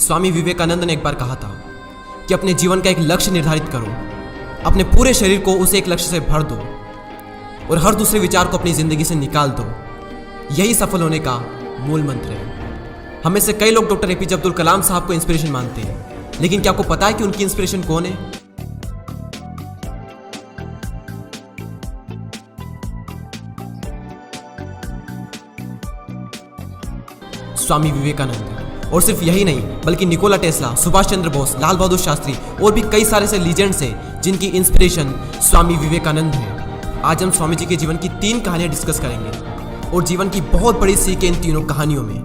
स्वामी विवेकानंद ने एक बार कहा था कि अपने जीवन का एक लक्ष्य निर्धारित करो, अपने पूरे शरीर को उसे एक लक्ष्य से भर दो और हर दूसरे विचार को अपनी जिंदगी से निकाल दो। यही सफल होने का मूल मंत्र है। हमें से कई लोग डॉक्टर एपीजे अब्दुल कलाम साहब को इंस्पिरेशन मानते हैं, लेकिन क्या आपको पता है कि उनकी इंस्पिरेशन कौन है? स्वामी विवेकानंद। और सिर्फ यही नहीं बल्कि निकोला टेस्ला, सुभाष चंद्र बोस, लाल बहादुर शास्त्री और भी कई सारे ऐसे लीजेंड्स हैं जिनकी इंस्पिरेशन स्वामी विवेकानंद है। आज हम स्वामी जी के जीवन की 3 कहानियां डिस्कस करेंगे और जीवन की बहुत बड़ी सीख है इन तीनों कहानियों में।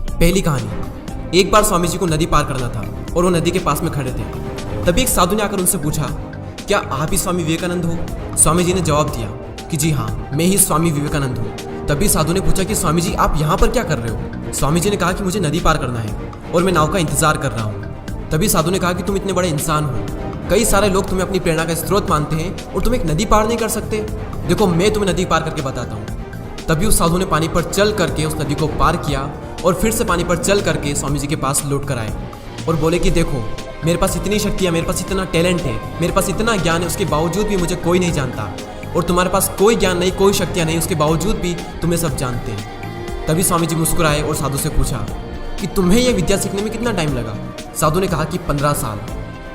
पहली कहानी, एक बार स्वामी जी को नदी पार करना था और वो नदी के पास में खड़े थे। तभी एक साधु ने आकर उनसे पूछा, क्या आप ही स्वामी विवेकानंद हो? स्वामी जी ने जवाब दिया कि जी हाँ, मैं ही स्वामी विवेकानंद हूँ। तभी साधु ने पूछा कि स्वामी जी आप यहाँ पर क्या कर रहे हो? स्वामी जी ने कहा कि मुझे नदी पार करना है और मैं नाव का इंतजार कर रहा हूँ। तभी साधु ने कहा कि तुम इतने बड़े इंसान हो, कई सारे लोग तुम्हें अपनी प्रेरणा का स्रोत मानते हैं और तुम एक नदी पार नहीं कर सकते। देखो मैं तुम्हें नदी पार करके बताता हूँ। तभी उस साधु ने पानी पर चल करके उस नदी को पार किया और फिर से पानी पर चल करके स्वामी जी के पास लौट कर आए और बोले कि देखो मेरे पास इतनी शक्ति है, मेरे पास इतना टैलेंट है, मेरे पास इतना ज्ञान है, उसके बावजूद भी मुझे कोई नहीं जानता। और तुम्हारे पास कोई ज्ञान नहीं, कोई शक्तियाँ नहीं, उसके बावजूद भी तुम्हें सब जानते हैं। तभी स्वामी जी मुस्कुराए और साधु से पूछा कि तुम्हें यह विद्या सीखने में कितना टाइम लगा? साधु ने कहा कि 15 साल।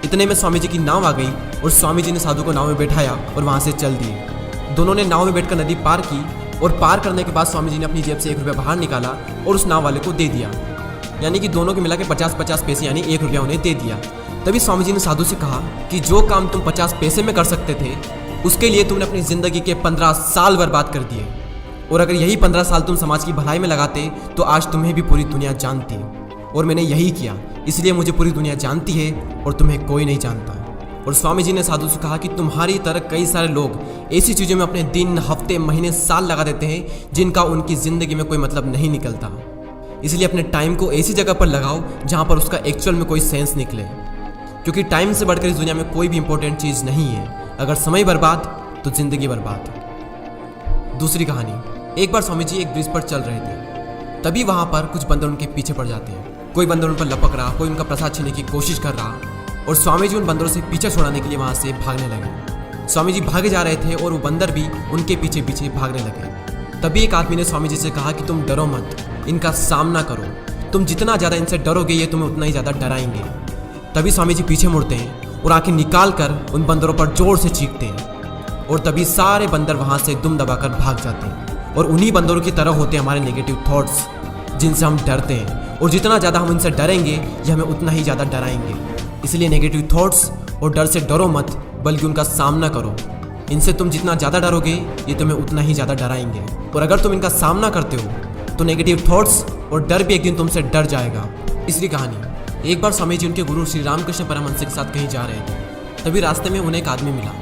इतने में स्वामी जी की नाव आ गई और स्वामी जी ने साधु को नाव में बैठाया और वहाँ से चल दिए। दोनों ने नाव में बैठकर नदी पार की और पार करने के बाद स्वामी जी ने अपनी जेब से 1 रुपया बाहर निकाला और उस नाव वाले को दे दिया। यानी कि दोनों के मिला के 50-50 पैसे यानी 1 रुपया उन्हें दे दिया। तभी स्वामी जी ने साधु से कहा कि जो काम तुम 50 पैसे में कर सकते थे उसके लिए तुमने अपनी ज़िंदगी के 15 साल बर्बाद कर दिए। और अगर यही 15 साल तुम समाज की भलाई में लगाते तो आज तुम्हें भी पूरी दुनिया जानती। और मैंने यही किया, इसलिए मुझे पूरी दुनिया जानती है और तुम्हें कोई नहीं जानता। और स्वामी जी ने साधु से कहा कि तुम्हारी तरह कई सारे लोग ऐसी चीज़ों में अपने दिन, हफ्ते, महीने, साल लगा देते हैं जिनका उनकी ज़िंदगी में कोई मतलब नहीं निकलता। इसलिए अपने टाइम को ऐसी जगह पर लगाओ जहाँ पर उसका एक्चुअल में कोई सेंस निकले, क्योंकि टाइम से बढ़कर इस दुनिया में कोई भी इंपॉर्टेंट चीज़ नहीं है। अगर समय बर्बाद तो जिंदगी बर्बाद। दूसरी कहानी, एक बार स्वामी जी एक ब्रिज पर चल रहे थे। तभी वहाँ पर कुछ बंदर उनके पीछे पड़ जाते हैं। कोई बंदर उन पर लपक रहा, कोई उनका प्रसाद छीनने की कोशिश कर रहा और स्वामी जी उन बंदरों से पीछे छुड़ाने के लिए वहाँ से भागने लगे। स्वामी जी भागे जा रहे थे और वो बंदर भी उनके पीछे पीछे भागने लगे। तभी एक आदमी ने स्वामी जी से कहा कि तुम डरो मत, इनका सामना करो। तुम जितना ज़्यादा इनसे डरोगे ये तुम्हें उतना ही ज़्यादा डराएंगे। तभी स्वामी जी पीछे मुड़ते हैं और आंखें निकाल कर उन बंदरों पर जोर से चीखते हैं और तभी सारे बंदर वहाँ से दुम दबाकर भाग जाते हैं। और उन्हीं बंदरों की तरह होते हैं हमारे नेगेटिव थॉट्स जिनसे हम डरते हैं, और जितना ज़्यादा हम उनसे डरेंगे ये हमें उतना ही ज़्यादा डराएंगे। इसलिए नेगेटिव थॉट्स और डर से डरो मत, बल्कि उनका सामना करो। इनसे तुम जितना ज़्यादा डरोगे ये तुम्हें उतना ही ज़्यादा डराएंगे। और अगर तुम इनका सामना करते हो तो नेगेटिव थॉट्स और डर भी एक दिन तुमसे डर जाएगा। तीसरी कहानी, एक बार स्वामी जी उनके गुरु श्री रामकृष्ण परमहंस के साथ कहीं जा रहे थे। तभी रास्ते में उन्हें एक आदमी मिला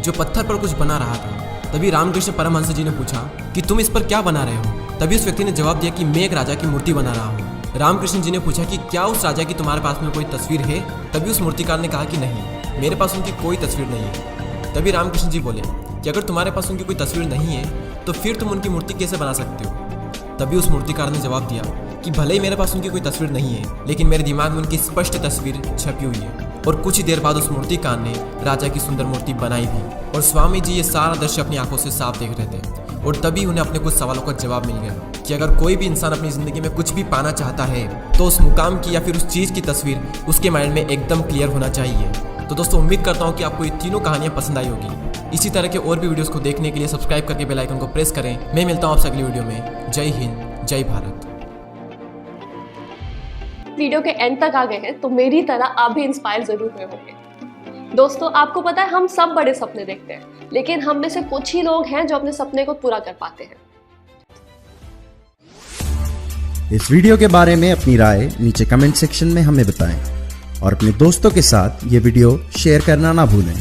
जो पत्थर पर कुछ बना रहा था। तभी रामकृष्ण परमहंस जी ने पूछा कि तुम इस पर क्या बना रहे हो? तभी उस व्यक्ति ने जवाब दिया कि मैं एक राजा की मूर्ति बना रहा हूँ। रामकृष्ण जी ने पूछा कि क्या उस राजा की तुम्हारे पास में कोई तस्वीर है? तभी उस मूर्तिकार ने कहा कि नहीं, मेरे पास उनकी कोई तस्वीर नहीं है। तभी रामकृष्ण जी बोले कि अगर तुम्हारे पास उनकी कोई तस्वीर नहीं है तो फिर तुम उनकी मूर्ति कैसे बना सकते हो? तभी उस मूर्तिकार ने जवाब दिया कि भले ही मेरे पास उनकी कोई तस्वीर नहीं है, लेकिन मेरे दिमाग में उनकी स्पष्ट तस्वीर छपी हुई है। और कुछ ही देर बाद उस मूर्तिकार ने राजा की सुंदर मूर्ति बनाई भी। और स्वामी जी ये सारा दृश्य अपनी आंखों से साफ देख रहे थे। और तभी उन्हें अपने कुछ सवालों का जवाब मिल गया कि अगर कोई भी इंसान अपनी ज़िंदगी में कुछ भी पाना चाहता है तो उस मुकाम की या फिर उस चीज़ की तस्वीर उसके माइंड में एकदम क्लियर होना चाहिए। तो दोस्तों उम्मीद करता हूँ कि आपको ये तीनों कहानियाँ पसंद आई होगी। इसी तरह के और भी वीडियोस को देखने के लिए सब्सक्राइब करके बेल आइकन को प्रेस करें। मैं मिलता हूँ आपसे अगली वीडियो में। जय हिंद, जय भारत। वीडियो के एंड तक आ गए हैं तो मेरी तरह आप भी इंस्पायर जरूर हुए होंगे। दोस्तों आपको पता है हम सब बड़े सपने देखते हैं, लेकिन हम में से कुछ ही लोग हैं जो अपने सपने को पूरा कर पाते हैं। इस वीडियो के बारे में अपनी राय नीचे कमेंट सेक्शन में हमें बताएं और अपने दोस्तों के साथ ये वीडियो शेयर करना ना भूलें।